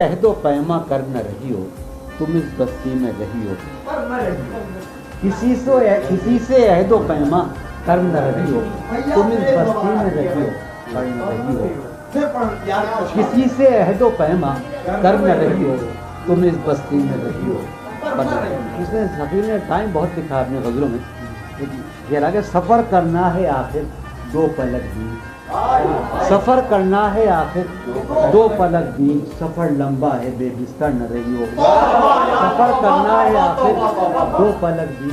عہد و پیما کر نہ رہی ہو تم اس بستی میں رہی ہو، کسی سے عہد و پیما کر نہ رہی ہو تم اس بستی میں رہی ہو، کر نہ رہی ہو، کسی سے عہد و پیما کر نہ رہی ہو تم اس بستی میں رہی ہو۔ اس نے سفیر نے ٹائم بہت لکھا اپنے غزلوں میں، یہ لگا سفر کرنا ہے آخر دو پلک بھی، سفر کرنا ہے آخر دو پلک بھی، سفر لمبا ہے بے بستر نہ رہی ہو، سفر کرنا ہے آخر دو پلک بھی،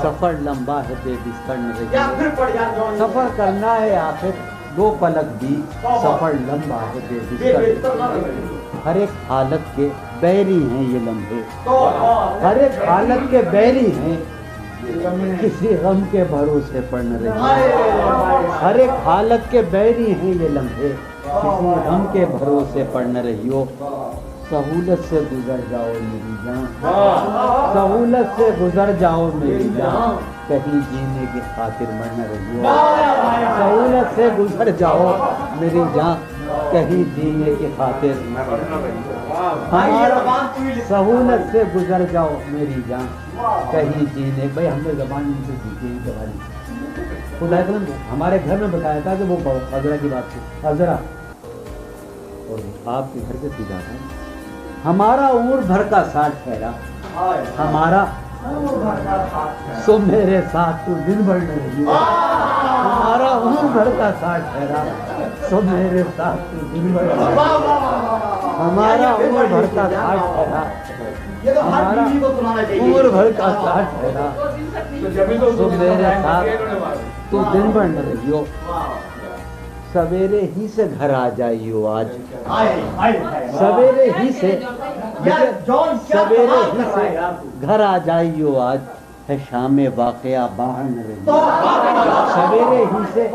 سفر لمبا ہے بے بستر نہ رہی ہو، سفر کرنا ہے آخر دو پلک بھی، سفر لمبا ہے بے بستر نہ رہی ہو۔ ہر ایک حالت کے بیری ہیں یہ لمحے، ہر ایک حالت کے بیری ہیں، کسی غم کے بھروسے پر نہ رہی ہو، ہر ایک حالت کے بیری ہیں یہ لمحے، کسی غم کے بھروسے پر نہ رہی ہو۔ سہولت سے گزر جاؤ میری جان، سہولت سے گزر جاؤ میری جان، کہیں جینے کی خاطر مر نہ رہی ہو، سہولت سے گزر جاؤ میری جان، کہیں جینے کی خاطر ہمارا، سہولت سے گزر جاؤ میری جان، کہیں جینے، بھائی ہم نے زبان ان سے سیکھی ان کے بارے میں خدا کرم ہمارے گھر میں بتایا تھا کہ وہ حضرہ کی بات تھی، حضرہ اور آپ کے گھر سے سیدھا تھا، ہمارا عمر بھر کا ساتھ ٹھہرا، ہمارا سو میرے ساتھ تو دن بھر نہ رہی ہو، ہمارا عمر بھر کا ساتھ ٹھہرا، سو میرے ساتھ تو دن بھر نہ رہی ہو، ہمارا عمر بھر کا ساتھ ٹھہرا، ہمارا عمر بھر کا ساتھ ٹھہرا، سو میرے ساتھ تو دن بھر نہ رہی ہو۔ سویرے ہی سے گھر آ جائیو آج، سویرے ہی سے سویرے ہی سے گھر آ جائیو آج، ہے شام واقعہ باہر نہ رہی ہو، سویرے ہی سے